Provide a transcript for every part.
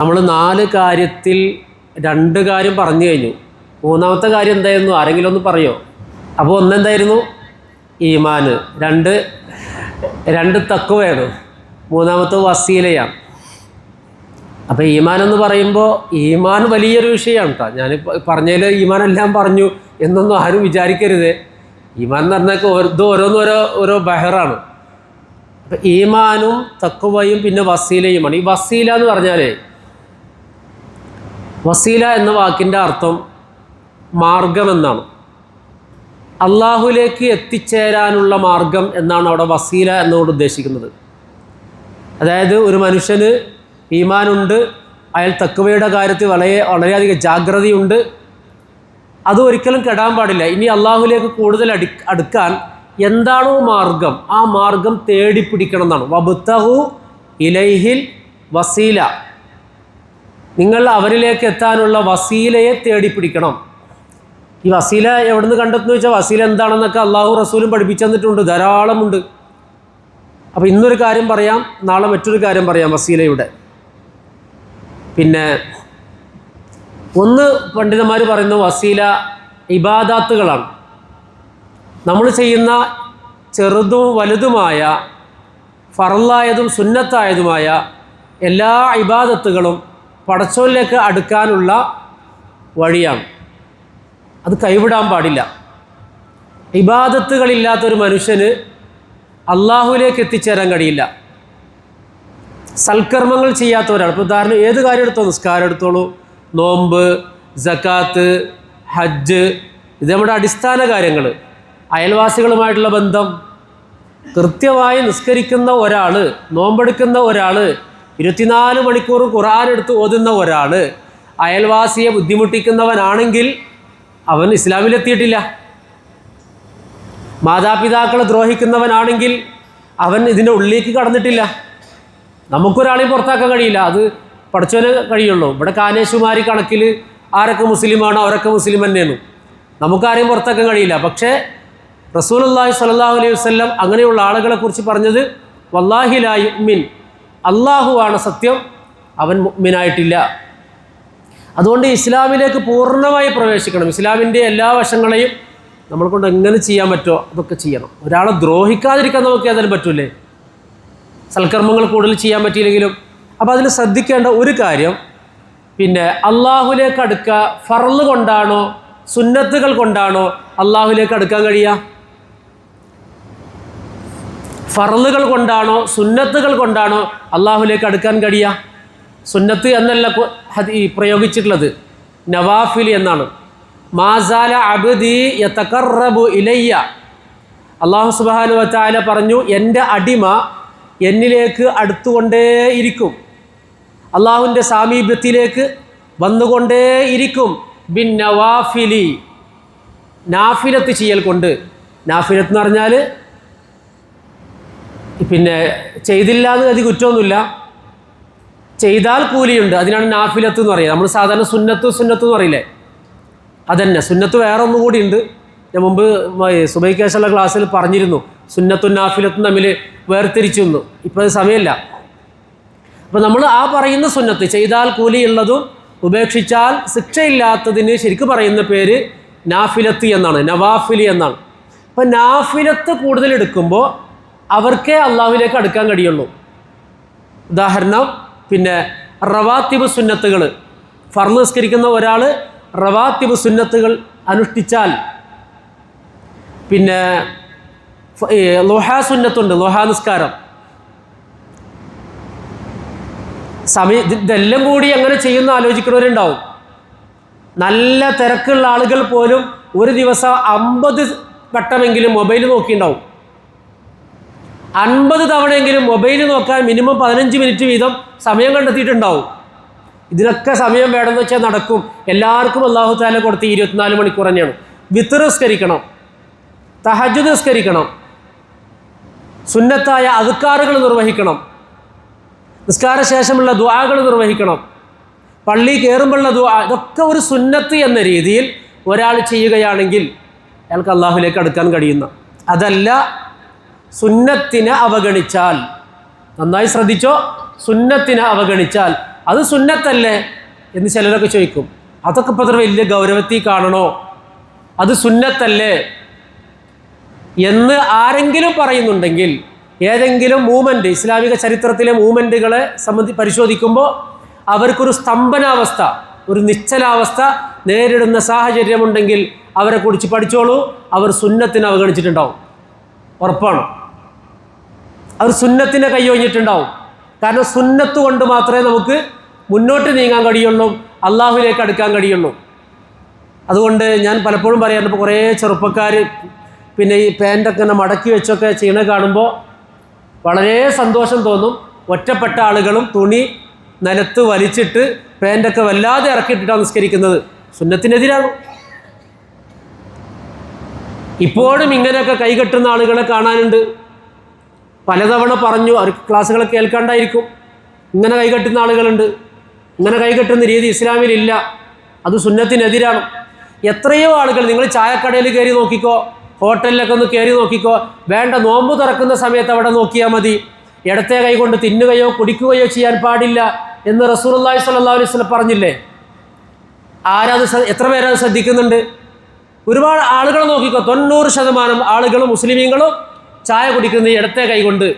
നമ്മൾ 4 കാര്യത്തിൽ 2 കാര്യം പറഞ്ഞു കഴിഞ്ഞു. മൂന്നാമത്തെ കാര്യം എന്തായിരുന്നു? ആരെങ്കിലും ഒന്ന് പറയോ? അപ്പോൾ ഒന്നെന്തായിരുന്നു? ഈമാന്. 2 തഖ്വയാണ്. മൂന്നാമത്തെ വസീലയാണ്. അപ്പോൾ ഈമാൻ എന്ന് പറയുമ്പോൾ ഈമാൻ വലിയൊരു വിഷയമാണ് കേട്ടോ. ഞാൻ പറഞ്ഞതിൽ ഈമാൻ എല്ലാം പറഞ്ഞു എന്നൊന്നും ആരും വിചാരിക്കരുത്. ഈമാൻ എന്ന് പറഞ്ഞാൽ ഇത് ഓരോ ബഹറാണ്. അപ്പം ഈമാനും തഖ്വയും പിന്നെ വസീലയുമാണ്. ഈ വസീല എന്ന് പറഞ്ഞാൽ, വസീല എന്ന വാക്കിൻ്റെ അർത്ഥം മാർഗം എന്നാണ്. അള്ളാഹുലേക്ക് എത്തിച്ചേരാനുള്ള മാർഗം എന്നാണ് അവിടെ വസീല എന്നോട് ഉദ്ദേശിക്കുന്നത്. അതായത് ഒരു മനുഷ്യന് ഈമാനുണ്ട്, അയാൾ തഖ്വയുടെ കാര്യത്തിൽ വളരെയധികം ജാഗ്രതയുണ്ട്, അത് ഒരിക്കലും കെടാൻ പാടില്ല. ഇനി അള്ളാഹുലേക്ക് കൂടുതൽ അടുക്കാൻ എന്താണോ മാർഗം, ആ മാർഗം തേടിപ്പിടിക്കണം എന്നാണ്. വബ്തഗു ഇലൈഹിൽ വസീല, നിങ്ങൾ അവരിലേക്ക് എത്താനുള്ള വസീലയെ തേടിപ്പിടിക്കണം. ഈ വസീല എവിടെ നിന്ന് കണ്ടെത്തുന്നു വെച്ചാൽ, വസീല എന്താണെന്നൊക്കെ അള്ളാഹു റസൂലും പഠിപ്പിച്ചു തന്നിട്ടുണ്ട്, ധാരാളമുണ്ട്. അപ്പോൾ ഇന്നൊരു കാര്യം പറയാം, നാളെ മറ്റൊരു കാര്യം പറയാം വസീലയുടെ. പിന്നെ ഒന്ന് പണ്ഡിതന്മാർ പറയുന്നു, വസീല ഇബാദാത്തുകളാണ്. നമ്മൾ ചെയ്യുന്ന ചെറുതും വലുതുമായ, ഫർളായതും സുന്നത്തായതുമായ എല്ലാ ഇബാദത്തുകളും പടച്ചോനിലേക്ക് അടുക്കാനുള്ള വഴിയാണ്. അത് കൈവിടാൻ പാടില്ല. ഇബാദത്തുകളില്ലാത്തൊരു മനുഷ്യന് അള്ളാഹുവിലേക്ക് എത്തിച്ചേരാൻ കഴിയില്ല. സൽക്കർമ്മങ്ങൾ ചെയ്യാത്ത ഒരാൾ, ഇപ്പോൾ ഉദാഹരണം ഏത് കാര്യം എടുത്തോ, നിസ്കാരം എടുത്തോളൂ, നോമ്പ്, സക്കാത്ത്, ഹജ്ജ്, ഇത് നമ്മുടെ അടിസ്ഥാന കാര്യങ്ങൾ. അയൽവാസികളുമായിട്ടുള്ള ബന്ധം, കൃത്യമായി നിസ്കരിക്കുന്ന ഒരാൾ, നോമ്പെടുക്കുന്ന ഒരാൾ, 24 മണിക്കൂറും ഖുർആൻ എടുത്ത് ഓതുന്ന ഒരാൾ അയൽവാസിയെ ബുദ്ധിമുട്ടിക്കുന്നവനാണെങ്കിൽ അവൻ ഇസ്ലാമിലെത്തിയിട്ടില്ല. മാതാപിതാക്കളെ ദ്രോഹിക്കുന്നവനാണെങ്കിൽ അവൻ ഇതിൻ്റെ ഉള്ളിലേക്ക് കടന്നിട്ടില്ല. നമുക്കൊരാളെയും പുറത്താക്കാൻ കഴിയില്ല, അത് പഠിച്ചവനെ കഴിയുള്ളൂ. ഇവിടെ കാനേശുമാരി കണക്കിൽ ആരൊക്കെ മുസ്ലിമാണോ അവരൊക്കെ മുസ്ലിം തന്നെയാണ്, നമുക്കാരെയും പുറത്താക്കാൻ കഴിയില്ല. പക്ഷേ റസൂലുള്ളാഹി സ്വല്ലല്ലാഹു അലൈഹി വസല്ലം അങ്ങനെയുള്ള ആളുകളെക്കുറിച്ച് പറഞ്ഞത്, വല്ലാഹി ലാ യുഅ്മിൻ, അള്ളാഹുവാണ് സത്യം, അവൻ മുഅ്മിനായിട്ടില്ല. അതുകൊണ്ട് ഇസ്ലാമിലേക്ക് പൂർണ്ണമായി പ്രവേശിക്കണം. ഇസ്ലാമിൻ്റെ എല്ലാ വശങ്ങളെയും നമ്മളെ കൊണ്ട് എങ്ങനെ ചെയ്യാൻ പറ്റുമോ അതൊക്കെ ചെയ്യണം. ഒരാളെ ദ്രോഹിക്കാതിരിക്കാൻ നമുക്ക് ഏതായാലും പറ്റൂലേ, സൽക്കർമ്മങ്ങൾ കൂടുതൽ ചെയ്യാൻ പറ്റിയില്ലെങ്കിലും. അപ്പോൾ അതിൽ ശ്രദ്ധിക്കേണ്ട ഒരു കാര്യം, പിന്നെ അള്ളാഹുലേക്ക് അടുക്കുക ഫർള് കൊണ്ടാണോ സുന്നത്തുകൾ കൊണ്ടാണോ അള്ളാഹുലേക്ക് അടുക്കാൻ കഴിയുക? ഫർളുകൾ കൊണ്ടാണോ സുന്നത്തുകൾ കൊണ്ടാണോ അള്ളാഹുലേക്ക് അടുക്കാൻ കഴിയുക? സുന്നത്ത് എന്നല്ല പ്രയോഗിച്ചിട്ടുള്ളത്, നവാഫിൽ എന്നാണ്. മാസാല അബ്ദി യതഖറബു ഇലയ്യ, അള്ളാഹു സുബ്ഹാനഹു വ തആല പറഞ്ഞു, എൻ്റെ അടിമ എന്നിലേക്ക് അടുത്തുകൊണ്ടേയിരിക്കും, അള്ളാഹുവിൻ്റെ സാമീപ്യത്തിലേക്ക് വന്നുകൊണ്ടേയിരിക്കും. ബിൻ നവാഫിലി, നാഫിലത്ത് ചെയ്യൽ കൊണ്ട്. നാഫിലത്ത് എന്ന് പറഞ്ഞാൽ പിന്നെ ചെയ്തില്ല എന്ന് അതി കുറ്റമൊന്നുമില്ല, ചെയ്താൽ കൂലിയുണ്ട്, അതിനാണ് നാഫിലത്ത് എന്ന് പറയുക. നമ്മൾ സാധാരണ സുന്നത്ത് എന്ന് പറയില്ലേ, അതന്നെ. സുന്നത്ത് വേറെ ഒന്നുകൂടി ഉണ്ട്, ഞാൻ മുമ്പ് സുബൈക്കേശുള്ള ക്ലാസ്സിൽ പറഞ്ഞിരുന്നു, സുന്നത്തും നാഫിലത്തും തമ്മിൽ വേർതിരിച്ചു വന്നു. ഇപ്പോൾ അത് സമയമില്ല. അപ്പോൾ നമ്മൾ ആ പറയുന്ന സുന്നത്ത്, ചെയ്താൽ കൂലിയുള്ളതും ഉപേക്ഷിച്ചാൽ ശിക്ഷയില്ലാത്തതിന് ശരിക്കും പറയുന്ന പേര് നാഫിലത്ത് എന്നാണ്, നവാഫിലി എന്നാണ്. അപ്പോൾ നാഫിലത്ത് കൂടുതൽ എടുക്കുമ്പോൾ അവർക്കേ അള്ളാഹുവിലേക്ക് അടുക്കാൻ കഴിയുള്ളൂ. ഉദാഹരണം, പിന്നെ റവാത്തിബ് സുന്നത്തുകൾ, ഫർള് നിസ്കരിക്കുന്ന ഒരാൾ റവാത്തിബ് സുന്നത്തുകൾ അനുഷ്ഠിച്ചാൽ, പിന്നെ ളുഹാ സുന്നത്തുണ്ട്, ളുഹാ നിസ്കാരം, ഇതെല്ലാം കൂടി എങ്ങനെ ചെയ്യുന്ന ആലോചിക്കുന്നവരുണ്ടാവും. നല്ല തിരക്കുള്ള ആളുകൾ പോലും ഒരു ദിവസം 50 വട്ടമെങ്കിലും മൊബൈൽ നോക്കിയിട്ടുണ്ടാവും. 50 തവണയെങ്കിലും മൊബൈൽ നോക്കാൻ മിനിമം 15 മിനിറ്റ് വീതം സമയം കണ്ടെത്തിയിട്ടുണ്ടാവും. ഇതിനൊക്കെ സമയം വേണമെന്ന് വെച്ചാൽ നടക്കും. എല്ലാവർക്കും അല്ലാഹു തആല കൊടുത്ത് 24 മണിക്കൂർ തന്നെയാണ്. വിത്ർ നിസ്കരിക്കണം, തഹജ്ജുദ് നിസ്കരിക്കണം, സുന്നത്തായ അദ്കാറുകൾ നിർവഹിക്കണം, നിസ്കാര ശേഷമുള്ള ദുആകൾ നിർവഹിക്കണം, പള്ളി കയറുമ്പോഴുള്ള ദുആ, ഇതൊക്കെ ഒരു സുന്നത്ത് എന്ന രീതിയിൽ ഒരാൾ ചെയ്യുകയാണെങ്കിൽ അയാൾക്ക് അള്ളാഹുലേക്ക് അടുക്കാൻ കഴിയുന്ന. അതല്ല സുന്നത്തിനെ അവഗണിച്ചാൽ, നന്നായി ശ്രദ്ധിച്ചോ, സുന്നത്തിനെ അവഗണിച്ചാൽ അത് സുന്നത്തല്ലേ എന്ന് ചിലരൊക്കെ ചോദിക്കും. അതൊക്കെ ഇപ്പോൾ അത്ര വലിയ ഗൗരവത്തിൽ കാണണോ? അത് സുന്നത്തല്ലേ എന്ന് ആരെങ്കിലും പറയുന്നുണ്ടെങ്കിൽ, ഏതെങ്കിലും മൂവ്മെൻറ്റ്, ഇസ്ലാമിക ചരിത്രത്തിലെ മൂവ്മെൻറ്റുകളെ പരിശോധിക്കുമ്പോൾ അവർക്കൊരു സ്തംഭനാവസ്ഥ, ഒരു നിശ്ചലാവസ്ഥ നേരിടുന്ന സാഹചര്യമുണ്ടെങ്കിൽ അവരെക്കുറിച്ച് പഠിച്ചോളൂ. അവർ സുന്നത്തിനെ അവഗണിച്ചിട്ടുണ്ടാവും, ഉറപ്പാണ്. അവർ സുന്നത്തിനെ കൈയൊഴിഞ്ഞിട്ടുണ്ടാവും. കാരണം സുന്നത്ത് കൊണ്ട് മാത്രമേ നമുക്ക് മുന്നോട്ട് നീങ്ങാൻ കഴിയുള്ളൂ, അള്ളാഹുവിലേക്ക് അടുക്കാൻ കഴിയുള്ളൂ. അതുകൊണ്ട് ഞാൻ പലപ്പോഴും പറയാറുണ്ട്, ഇപ്പോൾ കുറേ ചെറുപ്പക്കാർ പിന്നെ ഈ പാൻറ്റൊക്കെ ഇങ്ങനെ മടക്കി വെച്ചൊക്കെ ചെയ്യണ കാണുമ്പോൾ വളരെ സന്തോഷം തോന്നും. ഒറ്റപ്പെട്ട ആളുകളും തുണി നിലത്ത് വലിച്ചിട്ട് പാൻറ്റൊക്കെ വല്ലാതെ ഇറക്കിയിട്ടിട്ടാണ് നിസ്കരിക്കുന്നത്. സുന്നത്തിനെതിരാണ്. ഇപ്പോഴും ഇങ്ങനെയൊക്കെ കൈകെട്ടുന്ന ആളുകളെ കാണാനുണ്ട്. പലതവണ പറഞ്ഞു, അവർ ക്ലാസ്സുകൾ കേൾക്കാണ്ടായിരിക്കും. ഇങ്ങനെ കൈകെട്ടുന്ന ആളുകളുണ്ട്. ഇങ്ങനെ കൈകെട്ടുന്ന രീതി ഇസ്ലാമിലില്ല, അത് സുന്നത്തിനെതിരാണ്. എത്രയോ ആളുകൾ, നിങ്ങൾ ചായക്കടയിൽ കയറി നോക്കിക്കോ, ഹോട്ടലിലൊക്കെ ഒന്ന് കയറി നോക്കിക്കോ, വേണ്ട നോമ്പ് തുറക്കുന്ന സമയത്ത് അവിടെ നോക്കിയാൽ മതി, ഇടത്തെ കൈ കൊണ്ട് തിന്നുകയോ കുടിക്കുകയോ ചെയ്യാൻ പാടില്ല എന്ന് റസൂലുള്ളാഹി സ്വല്ലല്ലാഹു അലൈഹി വസല്ലം പറഞ്ഞില്ലേ? എത്ര പേരത് ശ്രദ്ധിക്കുന്നുണ്ട്? ഒരുപാട് ആളുകൾ നോക്കിക്കോ, 90% ആളുകളും മുസ്ലിമീങ്ങളും ചായ കുടിക്കുന്നത് ഇടത്തെ കൈ കൊണ്ട്.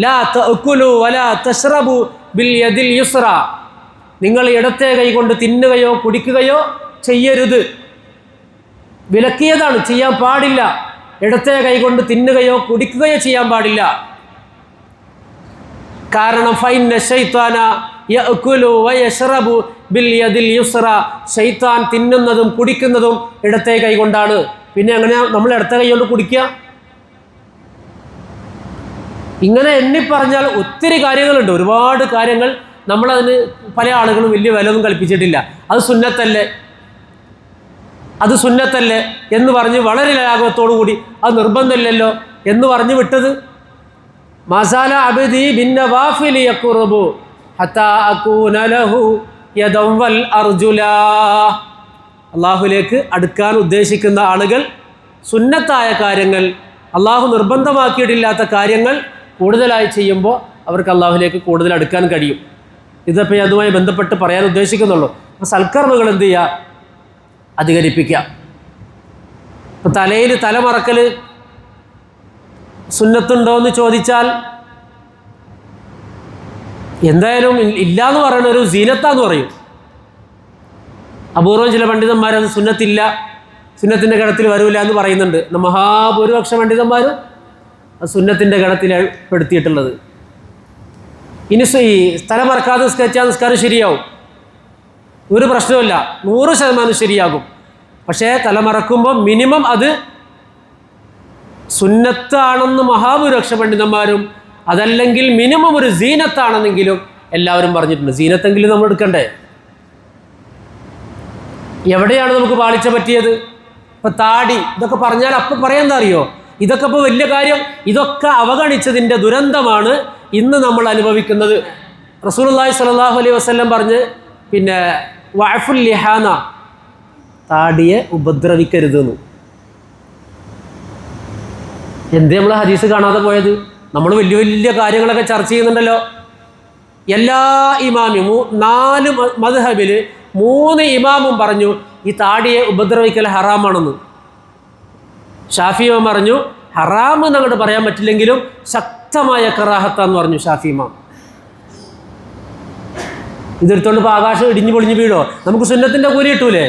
ലാ തഅകുലു വലാ തശ്റബു ബിൽ യദിൽ യുസ്റ, നിങ്ങൾ ഇടത്തെ കൈ കൊണ്ട് തിന്നുകയോ കുടിക്കുകയോ ചെയ്യരുത്, വിലക്കിയതാണ്, ചെയ്യാൻ പാടില്ല. ഇടത്തെ കൈ കൊണ്ട് തിന്നുകയോ കുടിക്കുകയോ ചെയ്യാൻ പാടില്ല. കാരണം ഫൈന ശൈത്താന യഅകുലു വയശ്റബു ബിൽ യദിൽ യുസ്റ, ശൈത്താൻ തിന്നുന്നതും കുടിക്കുന്നതും ഇടത്തെ കൈ കൊണ്ടാണ്. പിന്നെ എങ്ങനെയാ നമ്മൾ ഇടത്തെ കൈ കൊണ്ട് കുടിക്കുക? ഇങ്ങനെ എണ്ണി പറഞ്ഞാൽ ഒത്തിരി കാര്യങ്ങളുണ്ട്, ഒരുപാട് കാര്യങ്ങൾ. നമ്മളതിന് പല ആളുകളും വലിയ വില ഒന്നും കൽപ്പിച്ചിട്ടില്ല. അത് സുന്നത്തല്ലേ, അത് സുന്നത്തല്ലേ എന്ന് പറഞ്ഞ് വളരെ ലാഘവത്തോടു കൂടി അത് നിർബന്ധമില്ലല്ലോ എന്ന് പറഞ്ഞു വിട്ടത്. മസാല അബ്ദി ബിന്നവാഫിലി യഖ്റബു ഹത്താ അകൂന ലഹു യദൻ വൽ അർജുലാ, അള്ളാഹുലേക്ക് അടുക്കാൻ ഉദ്ദേശിക്കുന്ന ആളുകൾ സുന്നത്തായ കാര്യങ്ങൾ, അള്ളാഹു നിർബന്ധമാക്കിയിട്ടില്ലാത്ത കാര്യങ്ങൾ കൂടുതലായി ചെയ്യുമ്പോൾ അവർക്ക് അള്ളാഹുലേക്ക് കൂടുതൽ അടുക്കാൻ കഴിയും. ഇതിപ്പോൾ അതുമായി ബന്ധപ്പെട്ട് പറയാൻ ഉദ്ദേശിക്കുന്നുള്ളൂ. അപ്പോൾ സൽക്കർമ്മങ്ങൾ എന്ത് ചെയ്യുക? അധികരിപ്പിക്കുക. ഇപ്പം തലയിൽ തലമറക്കൽ സുന്നത്തുണ്ടോ എന്ന് ചോദിച്ചാൽ എന്തായാലും ഇല്ല എന്ന് പറയുന്ന ഒരു സീനത്താന്ന് പറയും. അപൂർവം ചില പണ്ഡിതന്മാരത് സുന്നത്തില്ല, സുന്നത്തിൻ്റെ ഗണത്തിൽ വരൂല എന്ന് പറയുന്നുണ്ട്. മഹാഭൂരിപക്ഷ പണ്ഡിതന്മാരും സുന്നത്തിൻ്റെ ഗണത്തിൽ പെടുത്തിയിട്ടുള്ളത്. ഇനി ഈ തലമറക്കാതെ നിസ്കരിച്ചാൽ നിസ്കാരം ശരിയാവും, ഒരു പ്രശ്നമില്ല, 100% ശരിയാകും. പക്ഷേ തലമറക്കുമ്പോൾ മിനിമം അത് സുന്നത്താണെന്ന് മഹാഭൂരിപക്ഷ പണ്ഡിതന്മാരും, അതല്ലെങ്കിൽ മിനിമം ഒരു സീനത്താണെന്നെങ്കിലും എല്ലാവരും പറഞ്ഞിട്ടുണ്ട്. സീനത്തെങ്കിലും നമ്മൾ എടുക്കണ്ടേ? എവിടെയാണ് നമുക്ക് പാളിച്ച പറ്റിയത്? ഇപ്പം താടി ഇതൊക്കെ പറഞ്ഞാൽ അപ്പം പറയാൻ എന്താ അറിയോ? ഇതൊക്കെ ഇപ്പോൾ വലിയ കാര്യം, ഇതൊക്കെ അവഗണിച്ചതിൻ്റെ ദുരന്തമാണ് ഇന്ന് നമ്മൾ അനുഭവിക്കുന്നത്. റസൂലുള്ളാഹി സ്വല്ലല്ലാഹു അലൈഹി വസല്ലം പറഞ്ഞ് പിന്നെ വഅഫുൽ ലിഹാന, താടിയെ ഉപദ്രവിക്കരുതെന്ന്. എന്തേ നമ്മൾ ഹദീസ് കാണാതെ പോയത്? നമ്മൾ വലിയ വലിയ കാര്യങ്ങളൊക്കെ ചർച്ച ചെയ്യുന്നുണ്ടല്ലോ. എല്ലാ ഇമാമും 4 മദ്ഹബിൽ 3 ഇമാമും പറഞ്ഞു ഈ താടിയെ ഉപദ്രവിക്കൽ ഹറാമാണെന്ന്. ഷാഫി ഇമാം പറഞ്ഞു ഹറാം എന്നങ്ങോട്ട് പറയാൻ പറ്റില്ലെങ്കിലും ശക്തമായ കറാഹത്താന്ന് പറഞ്ഞു ഷാഫി ഇമാം. ഇതെടുത്തോണ്ട് ഇപ്പോൾ ആകാശം ഇടിഞ്ഞു പൊളിഞ്ഞു വീഴോ? നമുക്ക് സുന്നത്തിൻ്റെ കൂലി കിട്ടൂലേ?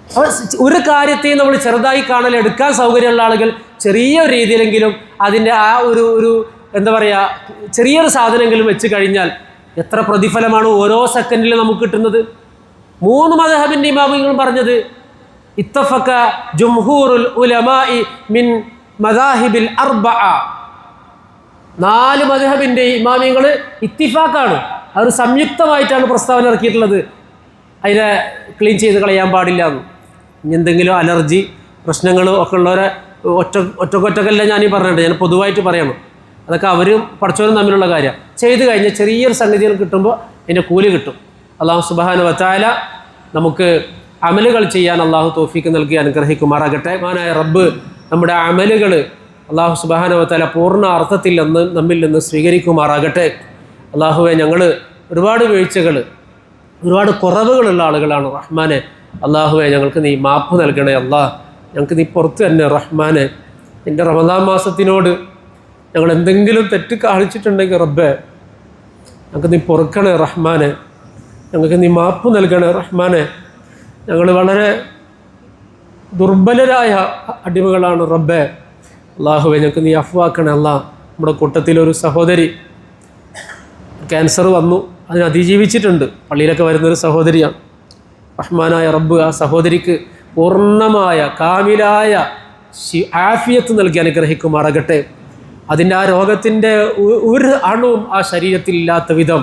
അപ്പോൾ ഒരു കാര്യത്തെയും നമ്മൾ ചെറുതായി കാണൽ, എടുക്കാൻ സൗകര്യമുള്ള ആളുകൾ ചെറിയൊരു രീതിയിലെങ്കിലും അതിൻ്റെ ആ ഒരു എന്താ പറയുക, ചെറിയൊരു സാധനമെങ്കിലും വെച്ച് കഴിഞ്ഞാൽ എത്ര പ്രതിഫലമാണ് ഓരോ സെക്കൻഡിലും നമുക്ക് കിട്ടുന്നത്. 3 മദ്ഹബിൻ്റെ ഇമാമുകൾ പറഞ്ഞത് ഇത്തഫക ജുംഹൂറുൽ ഉലമായി മിൻ മദാഹിബിൽ അർബഅ, 4 മദ്ഹബിൻ്റെ ഇമാമികൾ ഇത്തിഫാക്കാണ്, അവർ സംയുക്തമായിട്ടാണ് പ്രസ്താവന ഇറക്കിയിട്ടുള്ളത് അതിനെ ക്ലീൻ ചെയ്ത് കളയാൻ പാടില്ല എന്ന്. ഇനി എന്തെങ്കിലും അലർജി പ്രശ്നങ്ങളും ഒക്കെ ഉള്ളവരെ ഒറ്റക്കൊറ്റക്കല്ല ഞാനീ പറഞ്ഞിട്ടുണ്ട്, ഞാൻ പൊതുവായിട്ട് പറയണം. അതൊക്കെ അവരും പഠിച്ചവരും തമ്മിലുള്ള കാര്യം. ചെയ്ത് കഴിഞ്ഞാൽ ചെറിയൊരു സംഗതികൾ കിട്ടുമ്പോൾ അതിൻ്റെ കൂലി കിട്ടും. അല്ലാഹു സുബ്ഹാനഹു വ തആല നമുക്ക് അമലുകൾ ചെയ്യാൻ അള്ളാഹു തൗഫീക്ക് നൽകി അനുഗ്രഹിക്കുമാറാകട്ടെ. മാനായ റബ്ബ് നമ്മുടെ അമലുകൾ അള്ളാഹു സുബ്ഹാനഹു വ തആല പൂർണ്ണ അർത്ഥത്തിൽ നമ്മിൽ നിന്ന് സ്വീകരിക്കുമാറാകട്ടെ. അള്ളാഹുവെ, ഞങ്ങൾ ഒരുപാട് വീഴ്ചകൾ, ഒരുപാട് കുറവുകളുള്ള ആളുകളാണ് റഹ്മാനെ. അള്ളാഹുവെ ഞങ്ങൾക്ക് നീ മാപ്പ് നൽകണേ അല്ലാഹ്, ഞങ്ങൾക്ക് നീ പുറത്ത് തന്നെ റഹ്മാനെ. നിൻ്റെ റമദാൻ മാസത്തിനോട് ഞങ്ങൾ എന്തെങ്കിലും തെറ്റ് കാണിച്ചിട്ടുണ്ടെങ്കിൽ റബ്ബേ ഞങ്ങൾക്ക് നീ പൊറുക്കണേ റഹ്മാനെ, ഞങ്ങൾക്ക് നീ മാപ്പ് നൽകണേ റഹ്മാനെ. ഞങ്ങൾ വളരെ ദുർബലരായ അടിമകളാണ് റബ്ബേ. അള്ളാഹുവെ ഞങ്ങൾക്ക് നീ അഫ്വാക്കണേ അല്ലാഹ്. നമ്മുടെ കൂട്ടത്തിലൊരു സഹോദരി ക്യാൻസർ വന്നു, അതിനെ അതിജീവിച്ചിട്ടുണ്ട്. പള്ളിയിലൊക്കെ വരുന്നൊരു സഹോദരിയാണ്. റഹ്മാനായ റബ്ബ് ആ സഹോദരിക്ക് പൂർണ്ണമായ കാമിലായ ആഫിയത്ത് നൽകി അനുഗ്രഹിക്കുമാറാകട്ടെ. അതിൻ്റെ ആ രോഗത്തിൻ്റെ ഒരു അണുവും ആ ശരീരത്തിൽ ഇല്ലാത്ത വിധം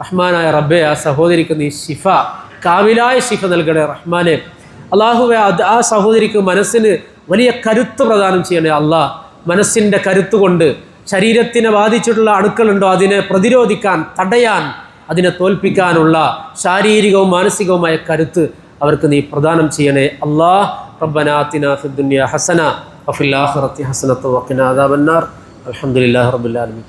റഹ്മാനായ റബ്ബെ ആ സഹോദരിക്ക് നീ ശിഫ, കാമിലായ ശിഫ നൽകണേ റഹ്മാനെ. അള്ളാഹുവെ ആ സഹോദരിക്ക് മനസ്സിന് വലിയ കരുത്ത് പ്രദാനം ചെയ്യണേ അള്ളാഹ്. മനസ്സിൻ്റെ കരുത്ത് കൊണ്ട് ശരീരത്തിനെ ബാധിച്ചിട്ടുള്ള അണുക്കളുണ്ടോ അതിനെ പ്രതിരോധിക്കാൻ, തടയാൻ, അതിനെ തോൽപ്പിക്കാനുള്ള ശാരീരികവും മാനസികവുമായ കരുത്ത് അവർക്ക് നീ പ്രദാനം ചെയ്യണേ അല്ലാഹ്. റബ്ബനാ ആതിനാ ഫിദ്ദുനിയ ഹസന വഫിൽ ആഖിറതി ഹസനത വഖിനാ അദാബന്നാർ. അൽഹംദുലില്ലാഹി റബ്ബിൽ ആലമീൻ.